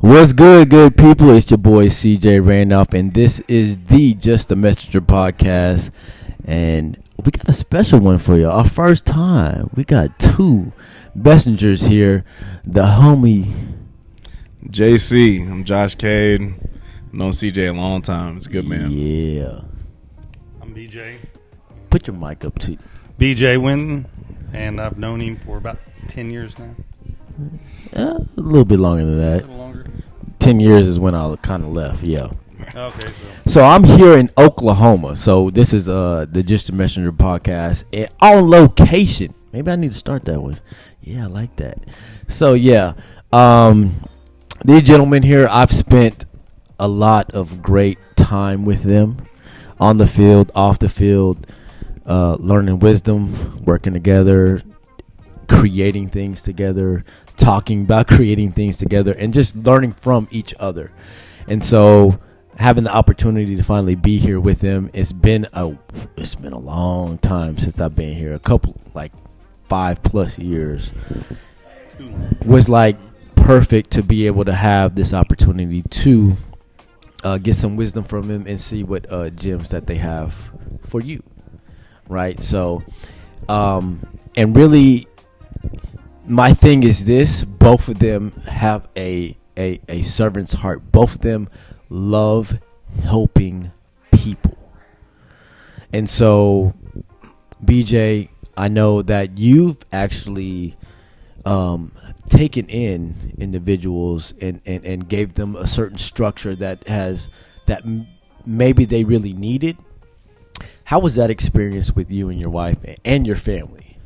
What's good people? It's your boy CJ Randolph, and this is the Just a Messenger podcast. And we got a special one for you. Our first time. We got two messengers here. The homie JC. I'm Josh Cade. Known CJ a long time. It's a good man. Yeah. I'm BJ. Put your mic up too. BJ Winton, and I've known him for about 10 years now. A little bit longer than A that. little longer. 10 years is when I kind of left. Yeah. Okay, So I'm here in Oklahoma. So this is the Just a Messenger podcast and on location. Maybe I need to start that one. Yeah, I like that. So yeah, these gentlemen here, I've spent a lot of great time with them on the field, off the field, learning wisdom, working together, creating things together, talking about creating things together, and just learning from each other. And so having the opportunity to finally be here with them, it's been a long time since I've been here. A couple, like 5+ years, was like perfect to be able to have this opportunity to get some wisdom from them and see what gems that they have for you, right? So, and really, my thing is this: both of them have a servant's heart. Both of them love helping people. And so, BJ, I know that you've actually taken in individuals and gave them a certain structure that maybe they really needed. How was that experience with you and your wife and your family?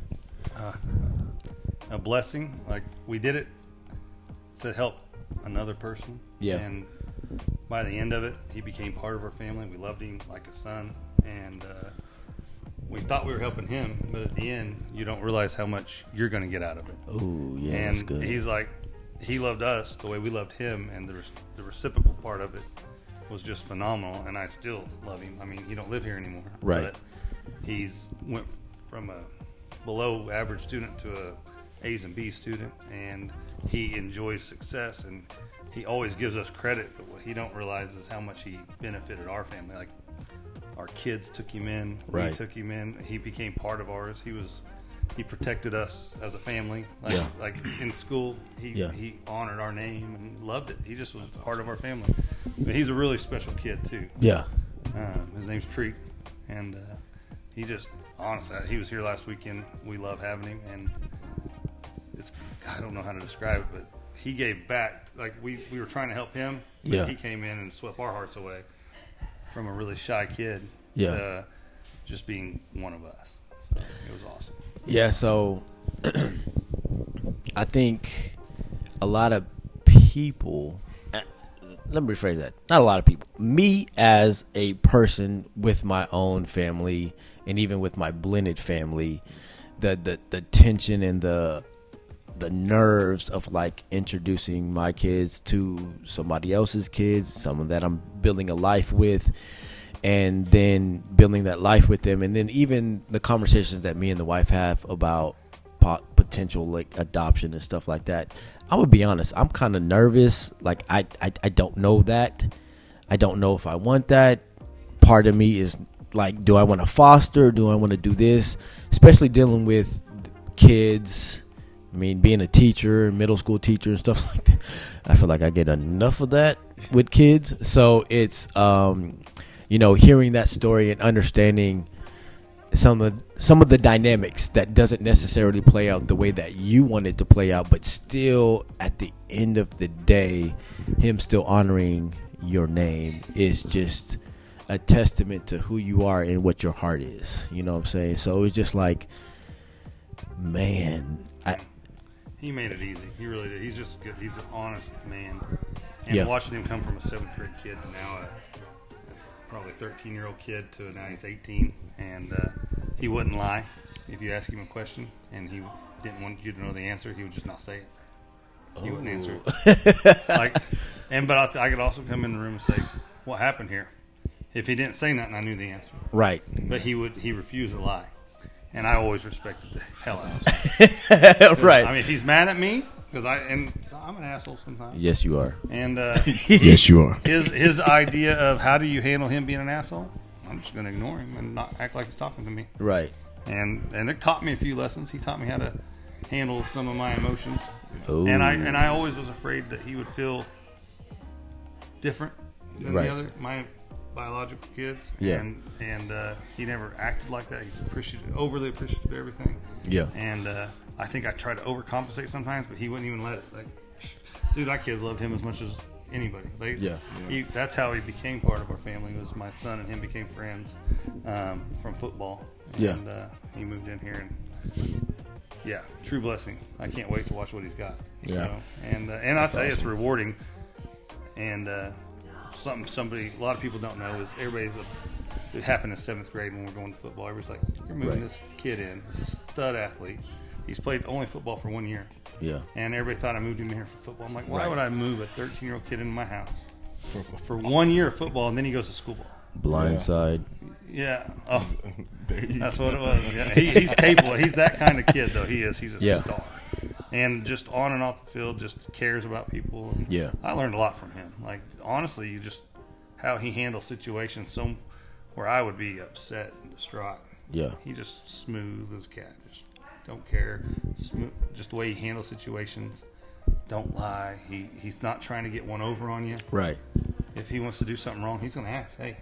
a blessing. Like, we did it to help another person. Yeah. And by the end of it, he became part of our family. We loved him like a son. And we thought we were helping him, but at the end, you don't realize how much you're going to get out of it. Oh, yeah, And that's good. he's like, he loved us the way we loved him, and the reciprocal part of it was just phenomenal. And I still love him. I mean, he don't live here anymore. Right. But he's went from a below average student to a A's and B's student, and he enjoys success, and he always gives us credit, but what he don't realize is how much he benefited our family. Like, our kids took him in, Right. we took him in, he became part of ours. He protected us as a family. Like, Yeah. like in school, he honored our name and loved it. He just was part of our family. But he's a really special kid too. Yeah. His name's Treat, and he just, honestly, he was here last weekend. We love having him, and I don't know how to describe it, but he gave back. Like, we were trying to help him, but Yeah. he came in and swept our hearts away from a really shy kid to just being one of us. So it was awesome. Yeah, so I think a lot of people, let me rephrase that, not a lot of people, me as a person with my own family and even with my blended family, the tension and the nerves of like introducing my kids to somebody else's kids, someone that I'm building a life with, and then building that life with them, and then even the conversations that me and the wife have about potential like adoption and stuff like that. I'm gonna be honest, I'm kind of nervous. Like, I don't know that. I don't know if I want that. Part of me is like, do I want to foster? Do I want to do this? Especially dealing with kids. I mean, being a teacher, middle school teacher and stuff like that, I feel like I get enough of that with kids. So it's, hearing that story and understanding some of the dynamics that doesn't necessarily play out the way that you want it to play out, but still at the end of the day, him still honoring your name is just a testament to who you are and what your heart is. You know what I'm saying? So it's just like, man, He made it easy. He really did. He's just good. He's an honest man. And watching him come from a 7th grade kid to now a probably 13-year-old kid to now he's 18, and he wouldn't lie. If you ask him a question and he didn't want you to know the answer, he would just not say it. He wouldn't answer it. But I could also come in the room and say, "What happened here?" If he didn't say nothing, I knew the answer. Right. But he refused to lie. And I always respected the hell out of him. Right. I mean, if he's mad at me, because I'm an asshole sometimes. Yes, you are. And Yes, you are. his idea of how do you handle him being an asshole? I'm just going to ignore him and not act like he's talking to me. Right. And it taught me a few lessons. He taught me how to handle some of my emotions. Ooh. And I always was afraid that he would feel different than Right. the other my biological kids. Yeah. And he never acted like that. He's overly appreciative of everything. Yeah. And I think I tried to overcompensate sometimes, but he wouldn't even let it. Like, dude, our kids loved him as much as anybody. That's how he became part of our family. Was my son and him became friends from football. And he moved in here, and true blessing. I can't wait to watch what he's got. Yeah. So, and I'll tell you, it's rewarding. And a lot of people don't know is it happened in 7th grade when we're going to football. Everybody's like, you're moving this kid in, a stud athlete. He's played only football for 1 year. Yeah. And everybody thought I moved him here for football. I'm like, why would I move a 13-year-old kid into my house for 1 year of football, and then he goes to school ball? Blindside. Yeah. Oh, that's what it was. Yeah. He's capable. He's that kind of kid, though. He is. He's a star. And just on and off the field, just cares about people. And I learned a lot from him. Like, honestly, how he handles situations where I would be upset and distraught. Yeah. He just smooth as a cat. Just don't care. Smooth, just the way he handles situations. Don't lie. He's not trying to get one over on you. Right. If he wants to do something wrong, he's going to ask, hey,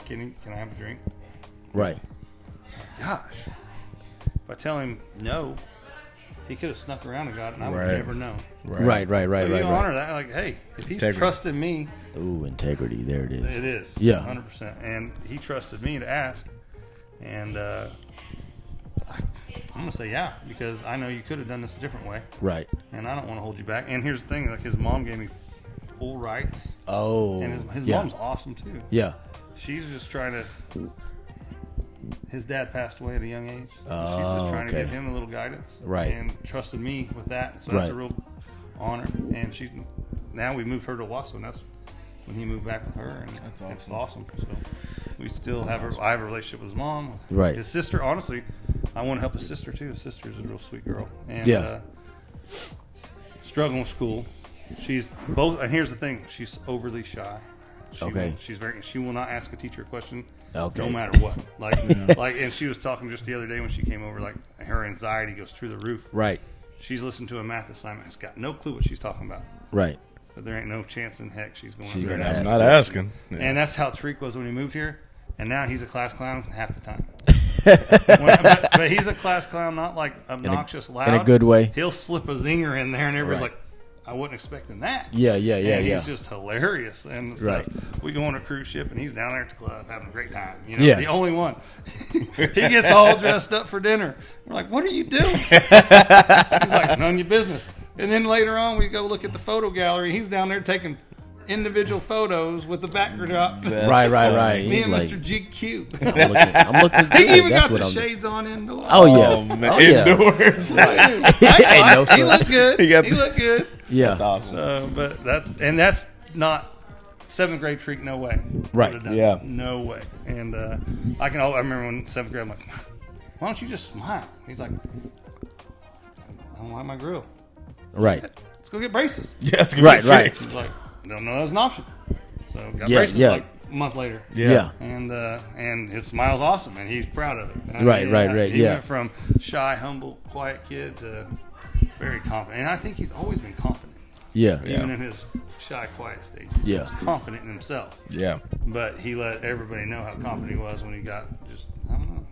can I have a drink? Right. Gosh. If I tell him no, he could have snuck around and got it, and I would never know. Right. So you honor that. Like, hey, if he's trusting me. Ooh, integrity. There it is. It is. Yeah. 100%. And he trusted me to ask. And I'm going to say because I know you could have done this a different way. Right. And I don't want to hold you back. And here's the thing. Like, his mom gave me full rights. Oh. And his mom's awesome, too. Yeah. She's just trying to... His dad passed away at a young age. She's just trying to give him a little guidance. Right. And trusted me with that. So that's a real honor. And now we moved her to Wausau, and that's when he moved back with her. And that's awesome. It's awesome. So we still have I have a relationship with his mom. Right. His sister, honestly, I want to help his sister, too. His sister's a real sweet girl. And struggling with school. She's both, and here's the thing, she's overly shy. She will not ask a teacher a question, no matter what. And she was talking just the other day when she came over, like her anxiety goes through the roof. Right. She's listened to a math assignment, has got no clue what she's talking about. Right. But there ain't no chance in heck she's going to ask. I'm not asking. Yeah. And that's how Tariq was when he moved here, and now he's a class clown half the time. But he's a class clown, not like obnoxious, loud. In a good way. He'll slip a zinger in there, and everybody's like, I wasn't expecting that. Yeah. He's just hilarious and stuff. We go on a cruise ship, and he's down there at the club having a great time. The only one. He gets all dressed up for dinner. We're like, what are you doing? He's like, none of your business. And then later on, we go look at the photo gallery. He's down there taking individual photos with the backdrop. Right. Me and Mr. GQ. I'm looking good. He even got the shades on indoors. Oh, yeah. Oh, man. Indoors. He looked good. He looked good. Yeah. That's awesome. But that's not 7th grade treat. No way. Right. Yeah. No way. And I remember when 7th grade, I'm like, why don't you just smile? He's like, I don't like my grill. Right. Let's go get braces. Yeah. Right. He's like, I don't know that's an option. So got braces like a month later. Yeah. And his smile's awesome, and he's proud of it. Right. He went from shy, humble, quiet kid to very confident. And I think he's always been confident. Yeah. Even in his shy, quiet stages. Yeah. He was confident in himself. Yeah. But he let everybody know how confident he was when he got I don't know.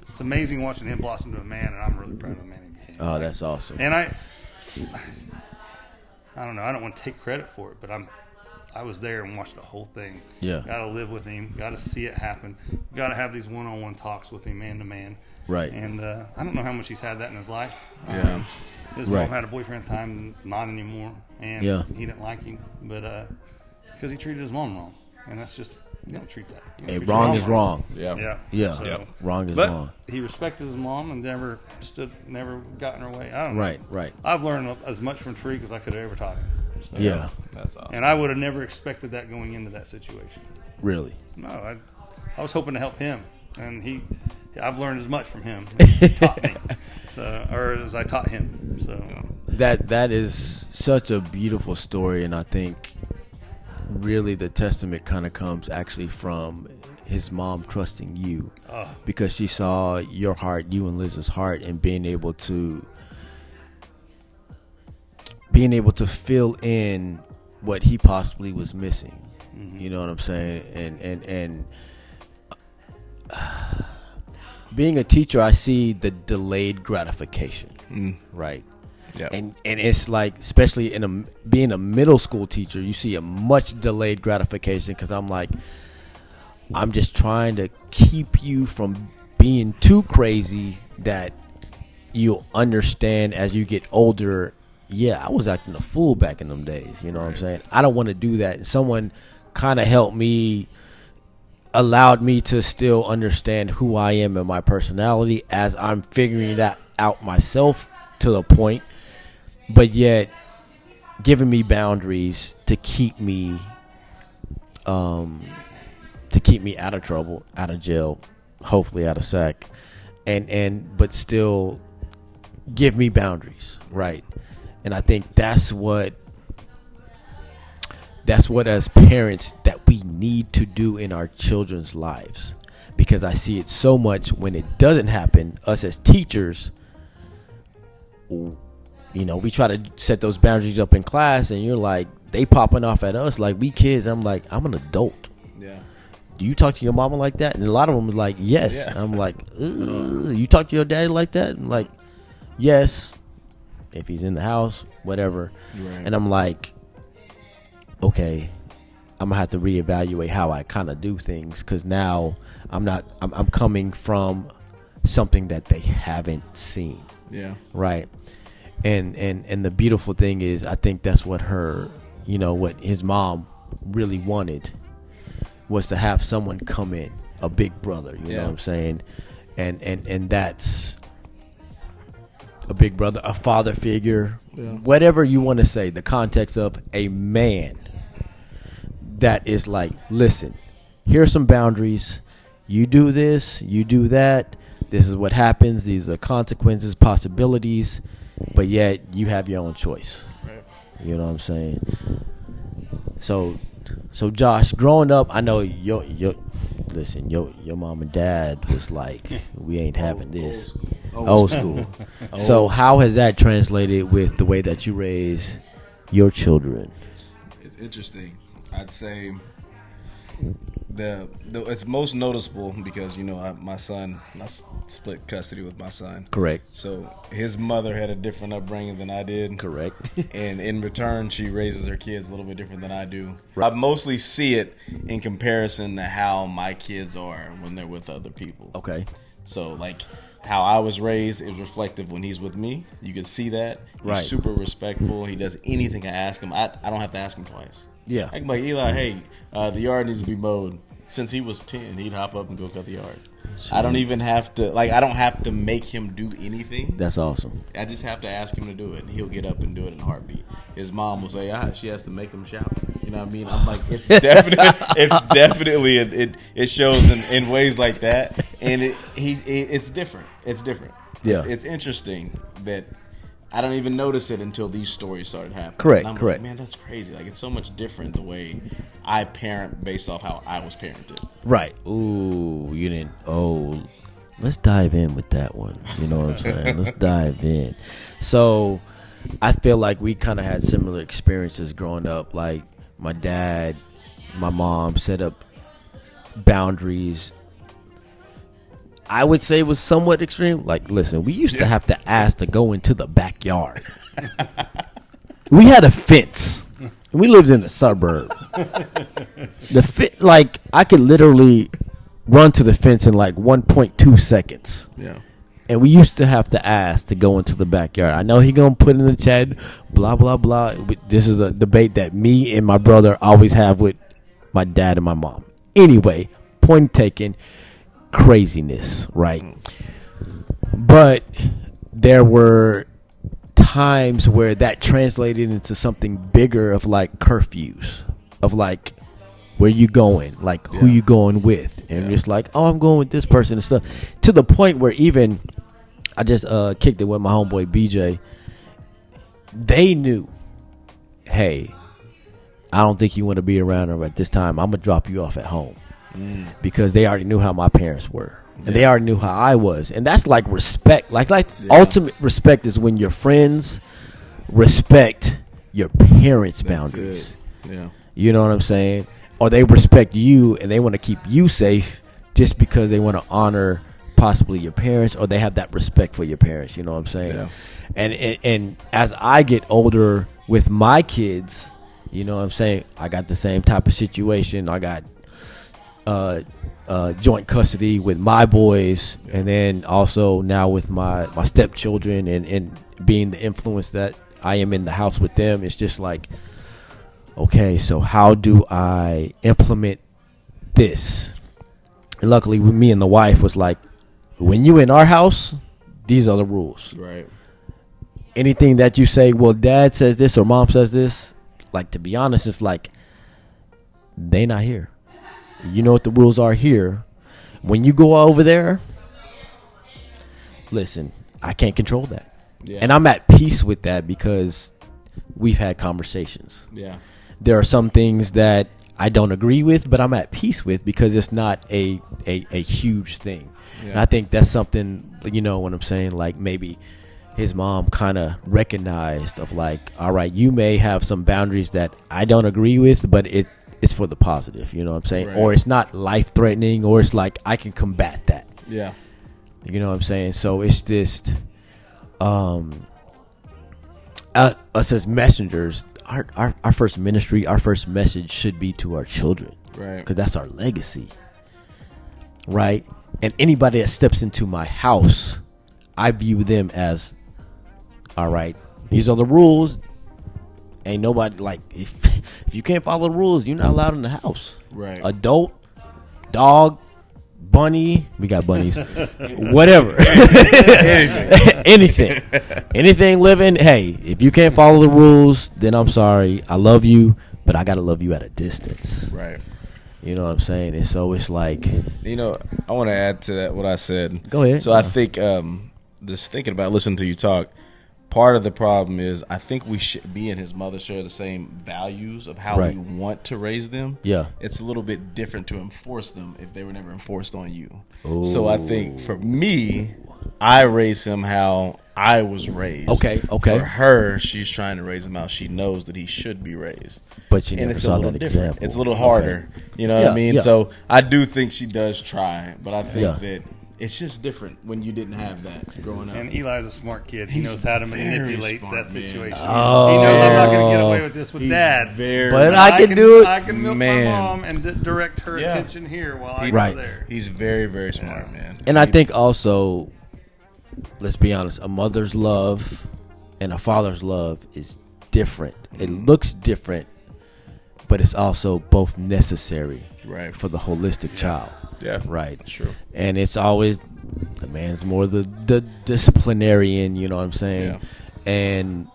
It's amazing watching him blossom to a man, and I'm really proud of the man he became. Oh, that's awesome. And I don't know. I don't want to take credit for it, but I was there and watched the whole thing. Yeah. Got to live with him. Got to see it happen. Got to have these one-on-one talks with him, man to man. Right. And I don't know how much he's had that in his life. Yeah. His mom had a boyfriend at the time, not anymore, and he didn't like him, but because he treated his mom wrong, and that's just you don't treat that. Hey, wrong is wrong. Yeah. So, wrong is wrong. He respected his mom and never got in her way. I don't know. Right. I've learned as much from Tariq as I could have ever taught him. So, yeah. That's awesome. And I would have never expected that going into that situation. Really? No, I was hoping to help him, and I've learned as much from him as he taught me, or as I taught him. So that is such a beautiful story, and I think really the testament kind of comes actually from his mom trusting you, because she saw your heart, you and Liz's heart, and being able to fill in what he possibly was missing. Mm-hmm. You know what I'm saying? And being a teacher, I see the delayed gratification, right? Yeah. And it's like, especially being a middle school teacher, you see a much delayed gratification, because I'm just trying to keep you from being too crazy that you'll understand as you get older. Yeah, I was acting a fool back in them days. You know what I'm saying? I don't want to do that. And someone kind of helped me, allowed me to still understand who I am and my personality as I'm figuring that out myself to the point, but yet giving me boundaries to keep me out of trouble, out of jail, hopefully out of SAC, but still give me boundaries, right? And I think that's what as parents that we need to do in our children's lives, because I see it so much when it doesn't happen. Us as teachers, we try to set those boundaries up in class, and you're like, they popping off at us like we kids. I'm like, I'm an adult. Yeah. Do you talk to your mama like that? And a lot of them are like, yes. Yeah. I'm like, you talk to your daddy like that? I'm like, yes. If he's in the house, whatever. Right. And I'm like, okay, I'm gonna have to reevaluate how I kind of do things, because now I'm coming from something that they haven't seen. Yeah. Right. And the beautiful thing is, I think that's what what his mom really wanted, was to have someone come in, a big brother, you know what I'm saying? And that's a big brother, a father figure, whatever you want to say, the context of a man that is like, listen, here's some boundaries. You do this, you do that. This is what happens. These are consequences, possibilities, but yet you have your own choice. Right. You know what I'm saying? So Josh, growing up, I know your mom and dad was like, we ain't having this. Old school. So how has that translated with the way that you raise your children? It's interesting. I'd say it's most noticeable because my son, I split custody with my son. Correct. So his mother had a different upbringing than I did. Correct. And in return, she raises her kids a little bit different than I do. Right. I mostly see it in comparison to how my kids are when they're with other people. Okay. So like how I was raised is reflective when he's with me. You can see that. He's super respectful. He does anything I ask him. I don't have to ask him twice. Yeah. I can be like, Eli, hey, the yard needs to be mowed. Since he was 10, he'd hop up and go cut the yard. Sure. I don't even have to, I don't have to make him do anything. That's awesome. I just have to ask him to do it, and he'll get up and do it in a heartbeat. His mom will say, she has to make him shout. You know what I mean? I'm like, it shows in ways like that, and it's different. It's different. Yeah. It's interesting that I don't even notice it until these stories started happening. Correct, and I'm correct. Like, man, that's crazy. Like, it's so much different the way I parent based off how I was parented. Right. Ooh, you didn't. Oh, let's dive in with that one. You know what I'm saying? Let's dive in. So, I feel like we kind of had similar experiences growing up. Like, my dad, my mom set up boundaries. I would say it was somewhat extreme. Like, listen, we used to have to ask to go into the backyard. We had a fence. We lived in the suburb. I could literally run to the fence in like 1.2 seconds. Yeah. And we used to have to ask to go into the backyard. I know he gonna put in the chat, blah blah blah. This is a debate that me and my brother always have with my dad and my mom. Anyway, point taken. Craziness, right? But there were times where that translated into something bigger of like curfews, of like where you going, like who you going with, and just like, oh, I'm going with this person and stuff, to the point where even I just kicked it with my homeboy BJ. They knew, hey, I don't think you want to be around her at this time. I'm gonna drop you off at home, because they already knew how my parents were, and they already knew how I was, and that's like respect. Like ultimate respect is when your friends respect your parents' boundaries. Yeah, you know what I'm saying? Or they respect you and they want to keep you safe just because they want to honor possibly your parents, or they have that respect for your parents. You know what I'm saying? Yeah. And as I get older with my kids, you know what I'm saying, I got the same type of situation. I got joint custody with my boys, and then also now with my stepchildren, and being the influence that I am in the house with them. It's just like, okay, so how do I implement this? And luckily, with me and the wife was like, when you in our house, these are the rules. Right. Anything that you say, well, dad says this or mom says this, like, to be honest, it's like, they not here. You know what the rules are here. When you go over there, listen, I can't control that. Yeah. And I'm at peace with that because we've had conversations. Yeah. There are some things that I don't agree with, but I'm at peace with because it's not a huge thing. Yeah. And I think that's something, you know what I'm saying, like maybe his mom kind of recognized of like, all right, you may have some boundaries that I don't agree with, but it's for the positive, you know what I'm saying? Right. Or it's not life-threatening, or it's like I can combat that. Yeah. You know what I'm saying? So it's just us as messengers, our first ministry, our first message should be to our children. Right. Because that's our legacy. Right? And anybody that steps into my house, I view them as, all right, these are the rules. Ain't nobody, like, if you can't follow the rules, you're not allowed in the house. Right. Adult, dog, bunny, we got bunnies, whatever. Anything living, hey, if you can't follow the rules, then I'm sorry. I love you, but I got to love you at a distance. Right. You know what I'm saying? And so it's like, you know, I want to add to that what I said. Go ahead. So I think just thinking about listening to you talk, part of the problem is I think we should be and his mother share the same values of how we want to raise them. Yeah. It's a little bit different to enforce them if they were never enforced on you. Ooh. So I think for me, I raise him how I was raised. Okay. For her, she's trying to raise him how she knows that he should be raised. But she never saw that example. It's a little harder. Okay. You know what I mean? Yeah. So I do think she does try, but I think that it's just different when you didn't have that growing up. And Eli's a smart kid. He knows how to manipulate that situation. Oh. He knows I'm not going to get away with this with Dad. But I can do it. I can milk my mom and direct her attention here while I go there. He's very, very smart, man. And I think also, let's be honest, a mother's love and a father's love is different. It looks different, but it's also both necessary for the holistic child. Yeah. Right. True. And it's always, the man's more the disciplinarian, you know what I'm saying? Yeah. And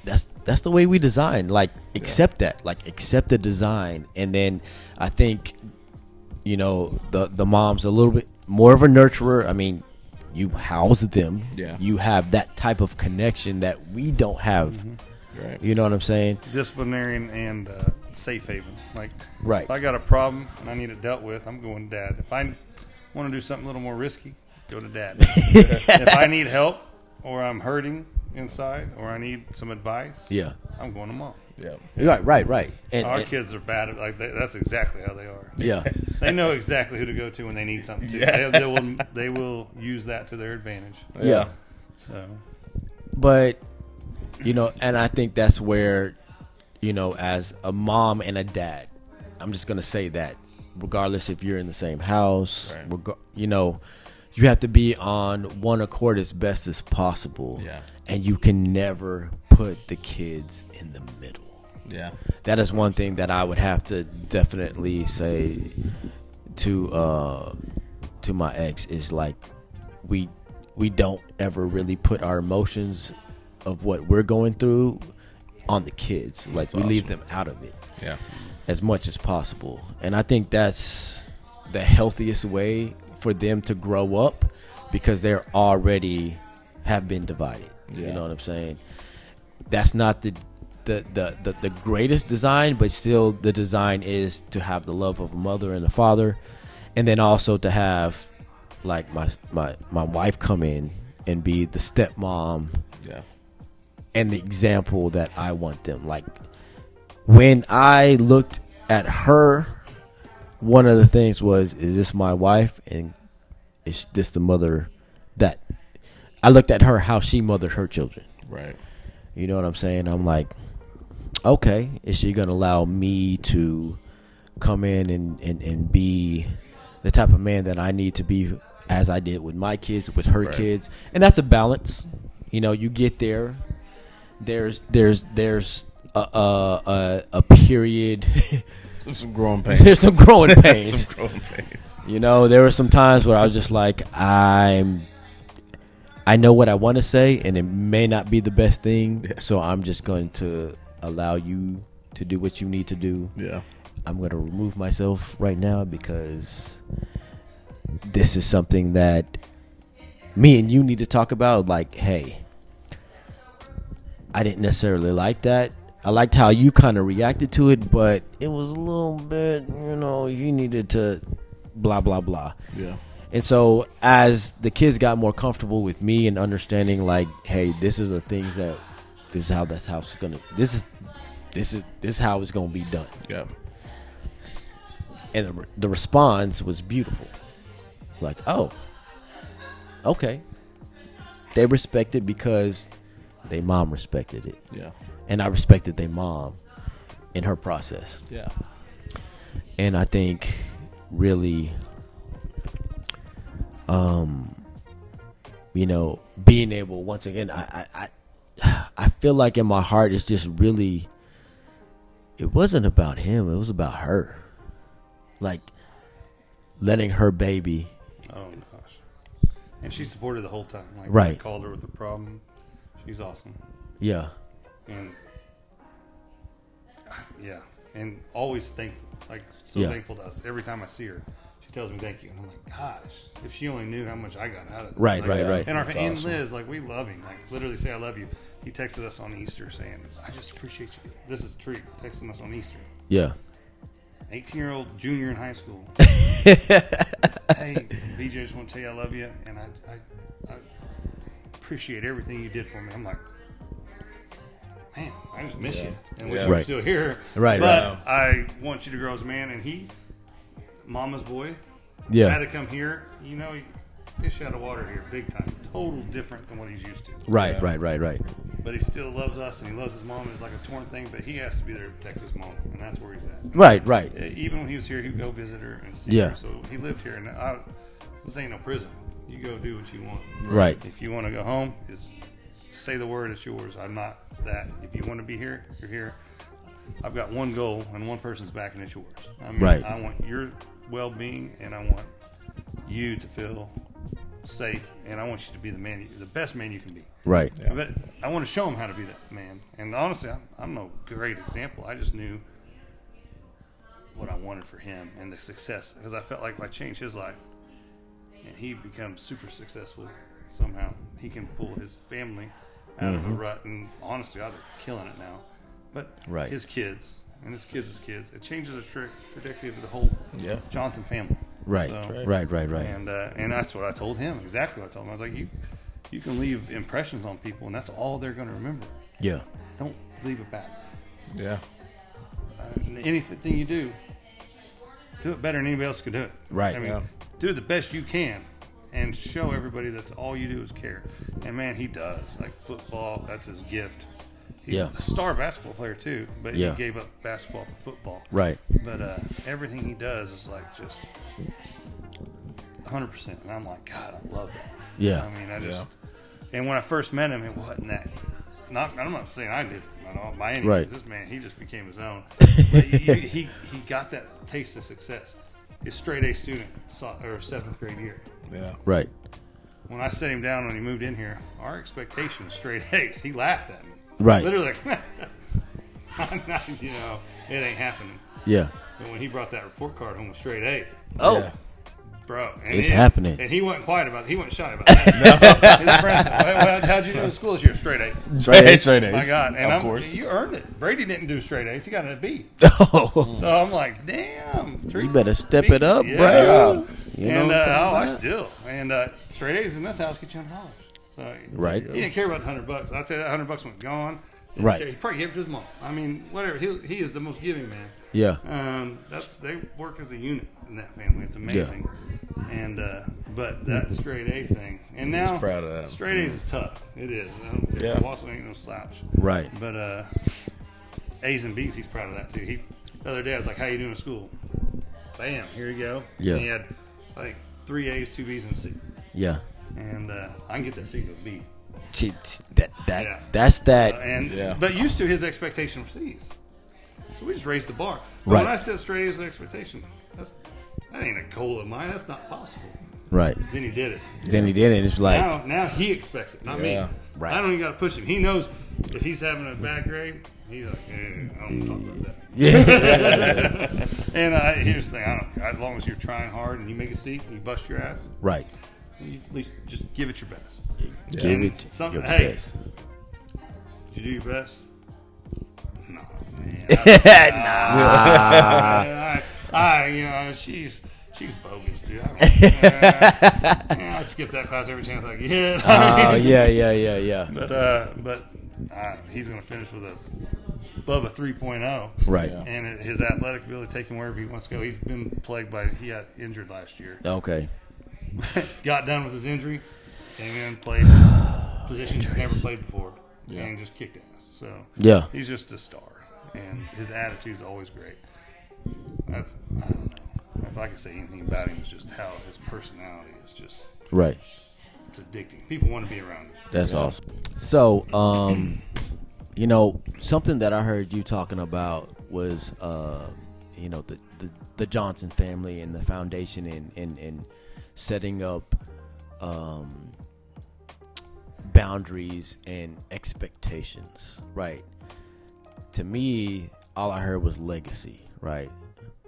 that's the way we design. Like, accept that. Like, accept the design. And then I think, you know, the mom's a little bit more of a nurturer. I mean, you house them. Yeah. You have that type of connection that we don't have. Mm-hmm. Right. You know what I'm saying? Disciplinarian and safe haven. Like, if I got a problem and I need it dealt with, I'm going to Dad. If I want to do something a little more risky, go to Dad. If I need help or I'm hurting inside or I need some advice, I'm going to Mom. Yeah. Right. And our kids are bad at, like, that's exactly how they are. Yeah. They know exactly who to go to when they need something too. Yeah. They will use that to their advantage. Yeah. So, but, you know, and I think that's where, you know, as a mom and a dad, I'm just going to say that regardless if you're in the same house, you know, you have to be on one accord as best as possible. Yeah. And you can never put the kids in the middle. Yeah. That is one thing that I would have to definitely say to my ex is like, we don't ever really put our emotions of what we're going through on the kids. Like, we leave them out of it. Yeah. as much as possible. And I think that's the healthiest way for them to grow up, because they're already have been divided. Yeah. You know what I'm saying? That's not the greatest design, but still the design is to have the love of a mother and a father, and then also to have like my wife come in and be the stepmom, and the example that I want them. Like when I looked at her, one of the things was, is this my wife, and is this the mother that I looked at her, how she mothered her children. Right. You know what I'm saying? I'm like, okay, is she going to allow me to come in and be the type of man that I need to be, as I did with my kids, with her kids? And that's a balance. You know, you get there. There's a period. Some growing pains. There's some growing pains. Some growing pains. You know, there were some times where I was just like, I know what I want to say, and it may not be the best thing, so I'm just going to allow you to do what you need to do. Yeah. I'm going to remove myself right now because this is something that me and you need to talk about. Like, hey, I didn't necessarily like that. I liked how you kind of reacted to it, but it was a little bit, you know, you needed to blah, blah, blah. Yeah. And so as the kids got more comfortable with me and understanding, like, hey, this is the things that, this is how this house is going to, this is how it's going to be done. Yeah. And the response was beautiful. Like, oh, okay. They respected because their mom respected it. Yeah. And I respected their mom in her process. Yeah. And I think really, you know, being able, once again, I feel like in my heart it's just really, it wasn't about him, it was about her. Like letting her baby. Oh gosh. And she supported the whole time. Like, right. I called her with a problem. She's awesome. Yeah. And yeah, and always thankful. Like, so thankful to us. Every time I see her, she tells me thank you. And I'm like, gosh, if she only knew how much I got out of it. Right, like, right. And our That's and awesome. Liz, like, we love him. Like, literally say I love you. He texted us on Easter saying, I just appreciate you. This is a treat. Texting us on Easter. Yeah. 18-year-old junior in high school. Hey, BJ, just want to tell you I love you, and I appreciate everything you did for me. I'm like, man, I just miss you, and wish you were still here. Right, but I want you to grow as a man, and he, mama's boy, had to come here. You know, fish out of water here, big time. Total different than what he's used to. Right. But he still loves us, and he loves his mom. And it's like a torn thing, but he has to be there to protect his mom, and that's where he's at. Right. Even when he was here, he would go visit her and see her. So he lived here, and this ain't no prison. You go do what you want. Right. If you want to go home, say the word, it's yours. I'm not that. If you want to be here, you're here. I've got one goal, and one person's back, and it's yours. I mean, I want your well-being, and I want you to feel safe, and I want you to be the best man you can be. Right. Yeah. But I want to show him how to be that man. And honestly, I'm no great example. I just knew what I wanted for him and the success, because I felt like if I changed his life and he becomes super successful somehow, he can pull his family out of a rut. And honestly, they're killing it now. But his kids and his kids' kids, it changes the trajectory of the whole Johnson family. Right. So, Right. And that's what I told him. Exactly what I told him. I was like, you can leave impressions on people, and that's all they're going to remember. Yeah. Don't leave it back. Yeah. Anything you do it better than anybody else could do it. Right. I mean, do it the best you can, and show everybody that's all you do is care. And man, he does. Like football, that's his gift. He's a star basketball player too, but he gave up basketball for football. Right. But everything he does is like just 100%. And I'm like, God, I love that. Yeah. I mean, and when I first met him, it wasn't that. I'm not saying I did by any means. Right. This man, he just became his own. But he got that taste of success. His straight A student, or 7th grade year. Yeah. Right. When I set him down when he moved in here, our expectation was straight A's. He laughed at me. Right. Literally like, it ain't happening. Yeah. And when he brought that report card home with straight A's. Oh. Yeah. Bro, and It's happening. And he wasn't quiet about it. He wasn't shy about that. His friends said, well, how'd you do in school this year? Straight A's. Straight A's. My God. And of course. You earned it. Brady didn't do straight A's. He got a B. Oh. So I'm like, damn. You better step it up, yeah. bro. You know And what I'm talking I about? still. And straight A's in this house get you $100. So Right. He didn't care about the $100. I'd say that $100 went gone. Right. He probably gave it to his mom. I mean, whatever. He is the most giving man. Yeah. They work as a unit in that family. It's amazing. And but that straight A thing, and now proud of that. Straight A's is tough. It is. I don't care. Yeah. Boston ain't no slouch. Right. But A's and B's, he's proud of that too. The other day I was like, "How you doing in school?" Bam, here you go. Yeah. And he had like 3 A's, 2 B's, and a C. Yeah. And I can get that C to a B. That that's that. But used to his expectation for C's. So we just raised the bar. But Right. when I said straight A's expectation, that ain't a goal of mine. That's not possible. Right. Then he did it. Then he did it. It's like Now he expects it, not me. Right. I don't even got to push him. He knows if he's having a bad grade, he's like, I don't talk about that. yeah. And here's the thing: as long as you're trying hard and you make a C, and you bust your ass, Right. you at least just give it your best. Give And it something. your Hey, best. did you do your best? No, man. She's bogus, dude. I'd skip that class every chance I get. Yeah. But he's going to finish with above a 3.0. Right. And his athletic ability take him wherever he wants to go. He's been plagued by he got injured last year. Okay. Got done with his injury, came in, played positions he's never played before, and just kicked ass. So Yeah. he's just a star, and his attitude's always great. I don't know. If I could say anything about him, it's just how his personality is just Right. it's addicting. People want to be around him. That's awesome. So, something that I heard you talking about was, the Johnson family and the foundation and setting up boundaries and expectations, right? To me, all I heard was legacy, right?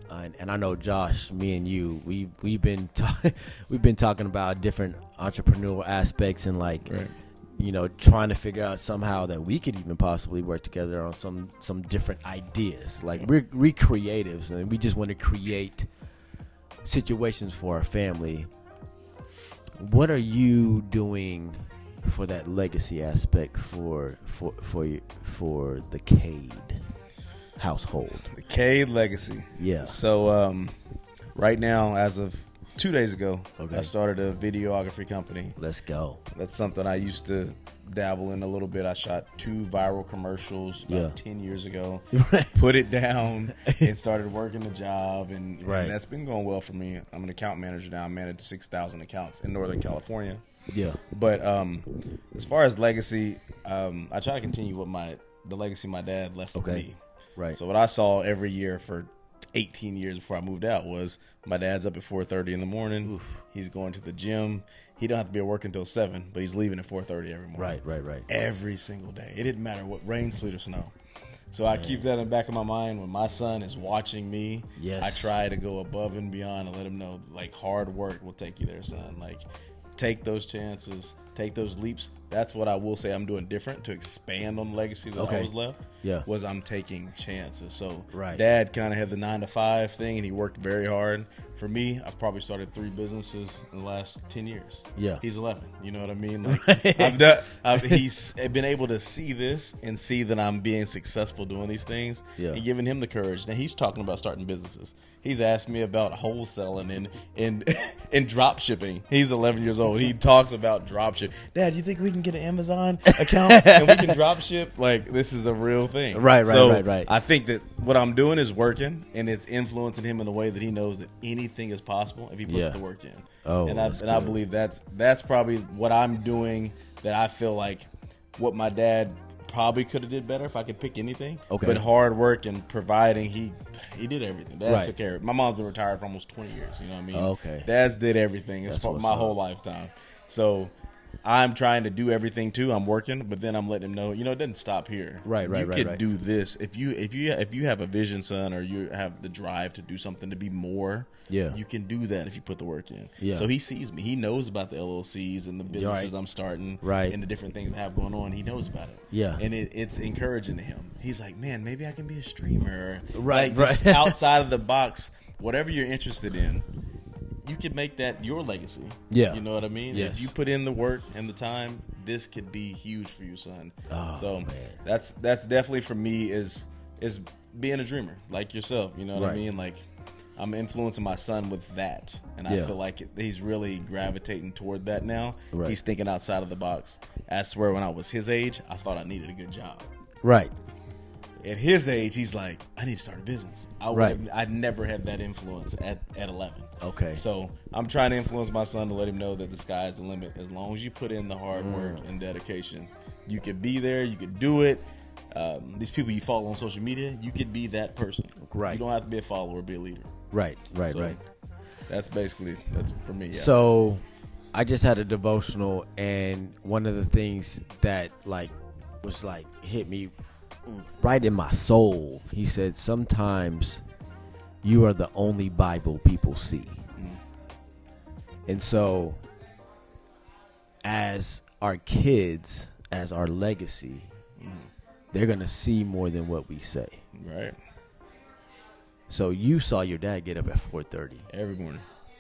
And I know Josh, me and you, we've been talking about different entrepreneurial aspects and trying to figure out somehow that we could even possibly work together on some different ideas. Like we're creatives and we just want to create situations for our family. What are you doing for that legacy aspect for the Cade household? The Cade legacy. Yeah. So right now, as of 2 days ago, Okay. I started a videography company. Let's go. That's something I used to dabble in a little bit. I shot 2 viral commercials about 10 years ago. Put it down and started working the job, and that's been going well for me. I'm an account manager now. I manage 6,000 accounts in Northern California. Yeah. But as far as legacy, I try to continue what the legacy my dad left for me. Right. So what I saw every year for 18 years before I moved out was my dad's up at 4:30 in the morning. Oof. He's going to the gym. He don't have to be at work until 7, but he's leaving at 4:30 every morning. Right. Every single day. It didn't matter what rain, sleet, or snow. So I keep that in the back of my mind when my son is watching me. Yes. I try to go above and beyond and let him know, hard work will take you there, son. Take those chances, take those leaps. That's what I will say I'm doing different to expand on the legacy that I was left. Yeah. Was I'm taking chances. So Right. Dad kind of had the 9-to-5 thing, and he worked very hard. For me, I've probably started 3 businesses in the last 10 years. Yeah. He's 11. You know what I mean? He's been able to see this and see that I'm being successful doing these things, and giving him the courage. Now he's talking about starting businesses. He's asked me about wholesaling and drop shipping. He's 11 years old. He talks about drop ship. Dad, you think we can get an Amazon account and we can drop ship? This is a real thing. Right. I think that what I'm doing is working, and it's influencing him in the way that he knows that anything is possible if he puts the work in. Oh, and I believe that's probably what I'm doing, that I feel like what my dad probably could have did better if I could pick anything. Okay. But hard work and providing, he did everything. Dad Right. took care of it. My mom's been retired for almost 20 years. You know what I mean? Okay. Dad's did everything. It's That's for what's my up. whole lifetime. So I'm trying to do everything too. I'm working, but then I'm letting him know, it doesn't stop here. Right. You could do this if you have a vision, son, or you have the drive to do something to be more. Yeah, you can do that if you put the work in. Yeah. So he sees me. He knows about the LLCs and the businesses I'm starting. Right. And the different things I have going on. He knows about it. Yeah. And it's encouraging to him. He's like, man, maybe I can be a streamer. Right. Like, right. Outside of the box, whatever you're interested in, you could make that your legacy. Yeah. You know what I mean? Yes. If you put in the work and the time, this could be huge for you, son. Oh, so man. that's definitely for me is being a dreamer like yourself. You know what I mean? Like, I'm influencing my son with that, and I feel like he's really gravitating toward that now. Right. He's thinking outside of the box. I swear, when I was his age, I thought I needed a good job. Right. At his age, he's like, I need to start a business. I never had that influence at 11. Okay. So I'm trying to influence my son to let him know that the sky is the limit. As long as you put in the hard work and dedication, you could be there. You could do it. These people you follow on social media, you could be that person. Right. You don't have to be a follower, be a leader. Right. So that's for me. Yeah. So I just had a devotional, and one of the things that was hit me right in my soul. He said, sometimes you are the only Bible people see. And so as our kids, as our legacy, they're going to see more than what we say. Right. So you saw your dad get up at 4:30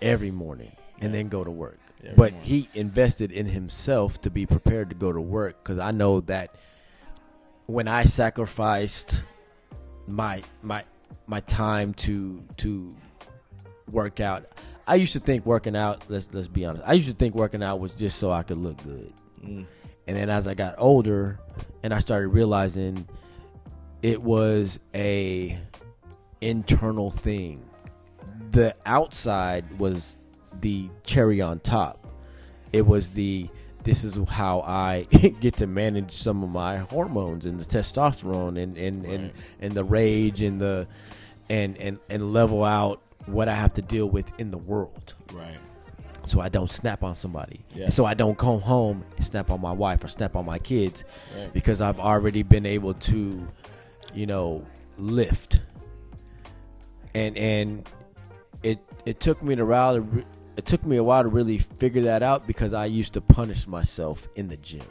every morning and then go to work. But he invested in himself to be prepared to go to work, because I know that when I sacrificed my time to work out, I used to think working out, let's be honest, I used to think working out was just so I could look good. And then as I got older and I started realizing it was a internal thing. The outside was the cherry on top. It was this is how I get to manage some of my hormones and the testosterone and the rage and the and level out what I have to deal with in the world. Right. So I don't snap on somebody. Yeah. So I don't come home and snap on my wife or snap on my kids, right, because I've already been able to, lift. And it took me a while to really figure that out, because I used to punish myself in the gym.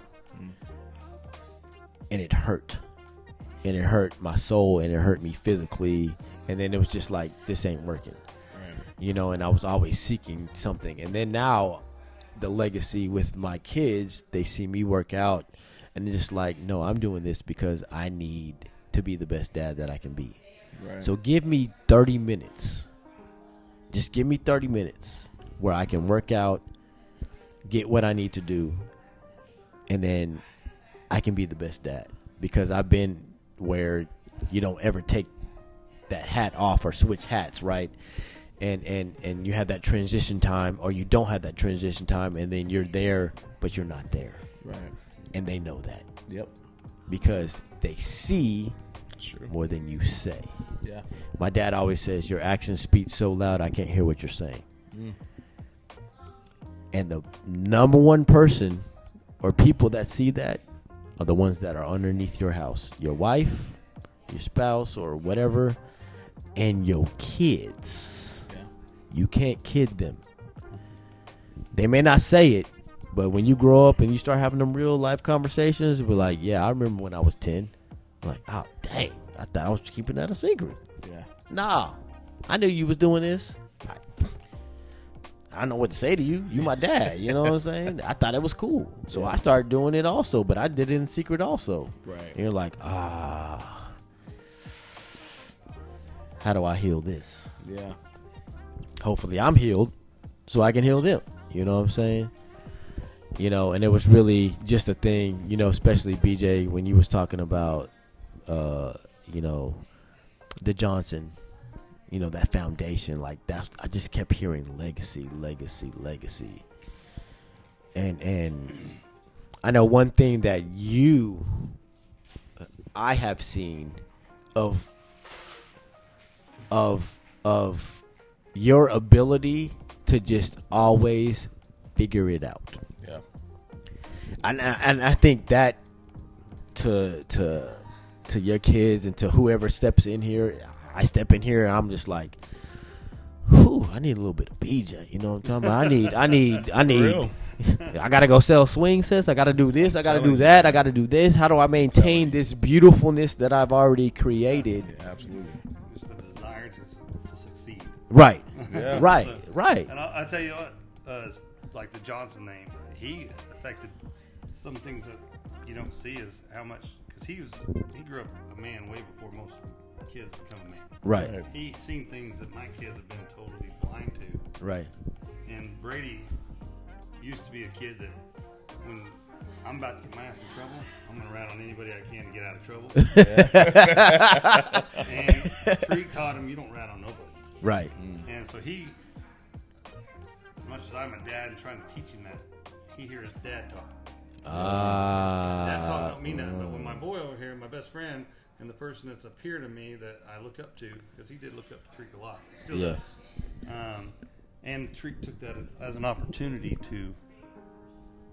And it hurt. And it hurt my soul, and it hurt me physically. And then it was just like, this ain't working. Right. And I was always seeking something. And then now, the legacy with my kids, they see me work out, and they're just like, no, I'm doing this because I need to be the best dad that I can be. Right. So give me 30 minutes. Just give me 30 minutes where I can work out, get what I need to do, and then I can be the best dad. Because I've been where you don't ever take that hat off or switch hats, right? And you have that transition time, or you don't have that transition time, and then you're there, but you're not there. Right. And they know that. Yep. Because they see more than you say. Yeah. My dad always says, your actions speak so loud, I can't hear what you're saying. And the number one person or people that see that are the ones that are underneath your house. Your wife, your spouse, or whatever, and your kids. Yeah. You can't kid them. They may not say it, but when you grow up and you start having them real life conversations, you'll be like, yeah, I remember when I was 10. I'm like, oh, dang, I thought I was keeping that a secret. Yeah. Nah, I knew you was doing this. I don't know what to say to you. You my dad, you know what I'm saying? I thought it was cool. So I started doing it also, but I did it in secret also. Right. And you're like, how do I heal this? Yeah. Hopefully I'm healed so I can heal them. You know what I'm saying? And it was really just a thing, especially BJ, when you was talking about, the Johnson, that foundation, like that. I just kept hearing legacy. And I know one thing that I have seen of your ability to just always figure it out. Yeah. And I think that to your kids and to whoever steps in here, I step in here and I'm just like, whew, I need a little bit of BJ. You know what I'm talking about? I need. I gotta go sell swing sets. I gotta do this. I gotta do that. I gotta do this. How do I maintain this beautifulness that I've already created? Yeah, absolutely. Just the desire to succeed. Right. Yeah. Right. So, right. And I'll tell you what, it's like the Johnson name, he affected some things that you don't see is how much, because he grew up a man way before most kids become a man. Right. He's seen things that my kids have been totally blind to. Right. And Brady used to be a kid that when I'm about to get my ass in trouble, I'm going to rat on anybody I can to get out of trouble. And Treat taught him you don't rat on nobody. Right. And so he, as much as I'm a dad and trying to teach him that, he hears dad talk. Dad talk don't mean that, but when my boy over here, my best friend, and the person that's up here to me that I look up to, because he did look up to Treat a lot, still does. And Treat took that as an opportunity to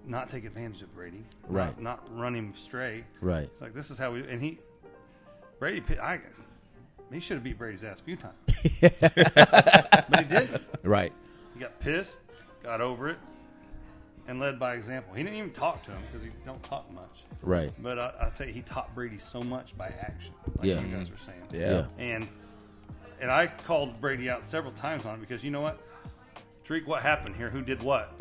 not take advantage of Brady, right? Not run him stray, right? It's like this is how we. And Brady should have beat Brady's ass a few times, but he didn't. Right. He got pissed, got over it, and led by example. He didn't even talk to him because he don't talk much. Right. But I'll tell you, he taught Brady so much by action, like you guys were saying. Yeah. And I called Brady out several times on it because you know what? Treek, what happened here? Who did what?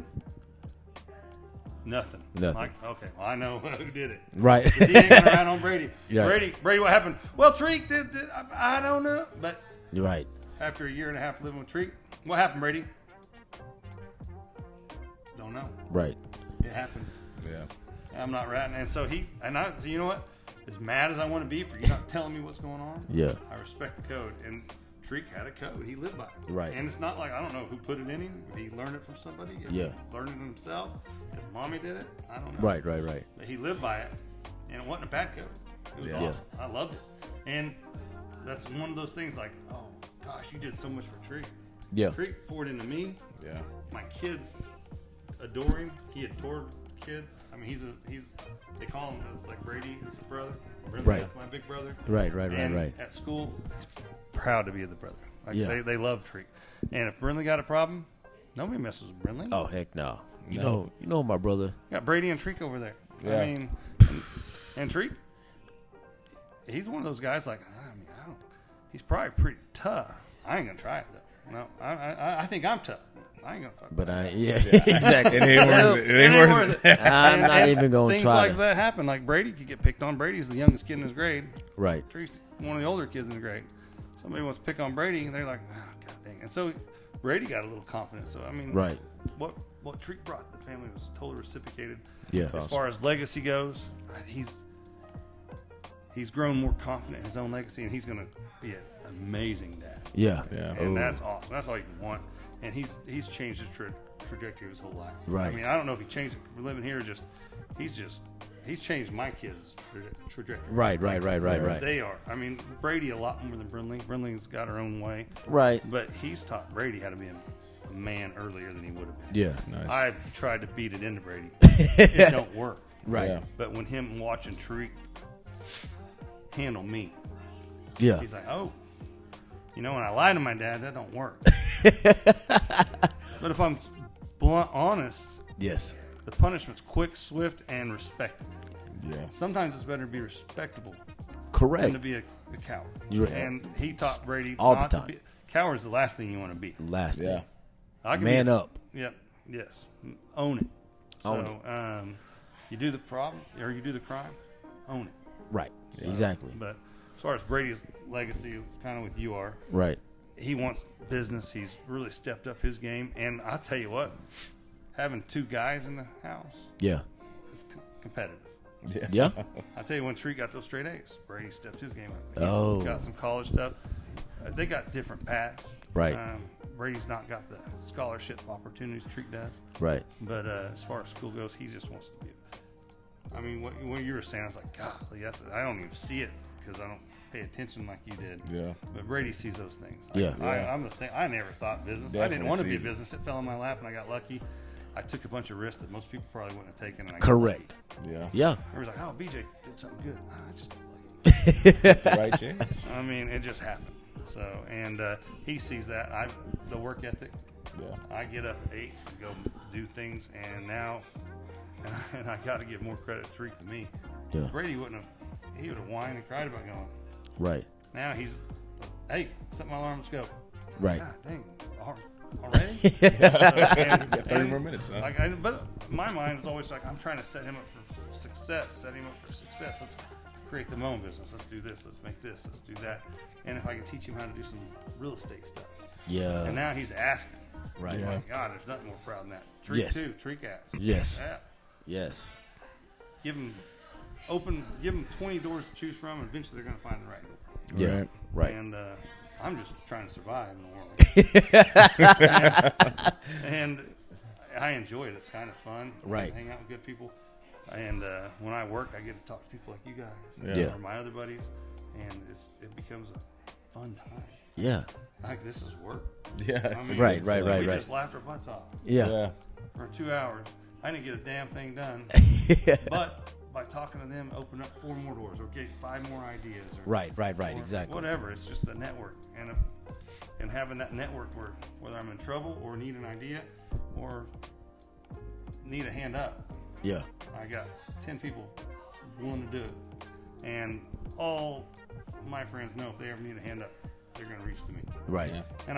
Nothing. Like, okay, well, I know who did it. Right. He ain't gonna rat on Brady. Yeah. Brady, what happened? Well, Treek did I don't know. But you're right. After a year and a half living with Treek, what happened, Brady? Don't know. Right. It happened. Yeah. I'm not ratting. And so so you know what? As mad as I want to be for you not telling me what's going on, I respect the code. And Treek had a code. He lived by it. Right. And it's not like, I don't know who put it in him. If he learned it from somebody. If he learned it himself. His mommy did it. I don't know. Right. But he lived by it. And it wasn't a bad code. It was awesome. I loved it. And that's one of those things like, oh, gosh, you did so much for Treek. Yeah. Treek poured into me. Yeah. My kids adore him. He adored kids. I mean, they call him, it's like Brady is a brother. Really, that's my big brother. Right. At school, he's proud to be the brother. Like they love Treek. And if Brinley got a problem, nobody messes with Brinley. Oh, heck no. You know my brother. You got Brady and Treek over there. Yeah. I mean, and Treek, he's one of those guys like, he's probably pretty tough. I ain't going to try it, though. No, I think I'm tough. I ain't gonna fuck. But exactly. It ain't worth it. I'm not even gonna things try. Things like that happen. Like Brady could get picked on. Brady's the youngest kid in his grade. Right. Treek's one of the older kids in the grade. Somebody wants to pick on Brady, and they're like, oh, God dang. And so Brady got a little confidence. So I mean, what Treek brought to the family was totally reciprocated. Yeah. As far as legacy goes, he's grown more confident in his own legacy, and he's gonna be an amazing dad. Yeah. And that's awesome. That's all you can want. And he's changed his trajectory of his whole life. Right. I mean, I don't know if he changed it for living here. He's changed my kids' trajectory. Right. They are. I mean, Brady a lot more than Brinley. Brinley's got her own way. Right. But he's taught Brady how to be a man earlier than he would have been. Yeah. Nice. I've tried to beat it into Brady. It don't work. Right. Yeah. But when him watching Treek handle me, he's like, oh. You know, when I lie to my dad, that don't work. But if I'm honest, the punishment's quick, swift, and respected. Yeah. Sometimes it's better to be respectable, correct, than to be a coward. And he taught Brady all not the time. to be. Coward's the last thing you want to be. Last thing. Man up. Yep. Yes. Own it. You do the problem or you do the crime, own it. Right. Exactly. But as far as Brady's legacy is kind of with you are. Right. He wants business. He's really stepped up his game. And I'll tell you what, having two guys in the house, it's competitive. Yeah. I'll tell you, when Treek got those straight A's, Brady stepped his game up. He's got some college stuff. They got different paths. Right. Brady's not got the scholarship opportunities Treek does. Right. But as far as school goes, he just wants to be. I mean, what you were saying, I was like, golly, I don't even see it because I don't pay attention like you did. Yeah. But Brady sees those things. Yeah. I'm the same. I never thought business. Definitely I didn't want to be sees it. business. It fell in my lap, and I got lucky. I took a bunch of risks that most people probably wouldn't have taken. And I Correct. Yeah. Everyone's like, oh, BJ did something good. I just Took the right chance. I mean, it just happened. So, and he sees that. The work ethic. Yeah. I get up at 8 to go do things, and now, and I got to give more credit to Tariq than me. Yeah. Brady he would have whined and cried about going. Right. Now he's, hey, set my alarm, let's go. Right. God dang, already? And 30 more minutes, huh? But my mind is always like, I'm trying to set him up for success. Let's create the moment business. Let's do this. Let's make this. Let's do that. And if I can teach him how to do some real estate stuff. Yeah. And now he's asking. Right. Oh, my God, there's nothing more proud than that. Treek too. Treek asks. Yes. Yeah. Yes. Give them 20 doors to choose from, and eventually they're going to find the right door. Yeah. Right. And I'm just trying to survive in the world. and I enjoy it. It's kind of fun. Right. Hang out with good people. And when I work, I get to talk to people like you guys. Yeah. Or my other buddies. And it becomes a fun time. Yeah. Like, this is work. Yeah. I mean, Right. We just laughed our butts off. Yeah. For 2 hours. I didn't get a damn thing done. But by talking to them, open up 4 more doors or get 5 more ideas. Or, Right. or Exactly. Whatever. It's just the network. And having that network where whether I'm in trouble or need an idea or need a hand up. Yeah. I got 10 people willing to do it. And all my friends know if they ever need a hand up, they're going to reach to me. Right. Yeah. And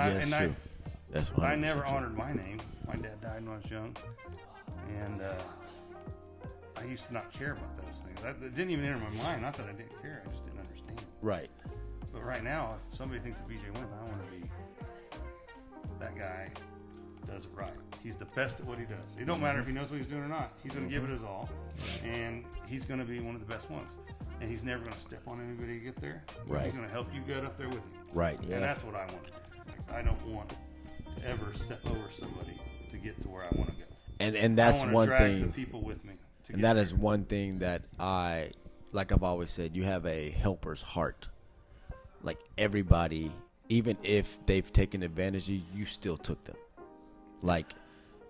That's I never 100% honored my name. My dad died when I was young. And I used to not care about those things. It didn't even enter my mind. Not that I didn't care. I just didn't understand it. Right. But right now, if somebody thinks that BJ Winton, I want to be that guy does it right. He's the best at what he does. It don't matter if he knows what he's doing or not. He's going to give it his all. And he's going to be one of the best ones. And he's never going to step on anybody to get there. Right. He's going to help you get up there with him. Right. Yeah. And that's what I want to do. Like, I don't want to ever step over somebody to get to where I want to go. And that's one drag thing. the people with me. And that is one thing that like I've always said, you have a helper's heart. Like everybody, even if they've taken advantage of you, you still took them. Like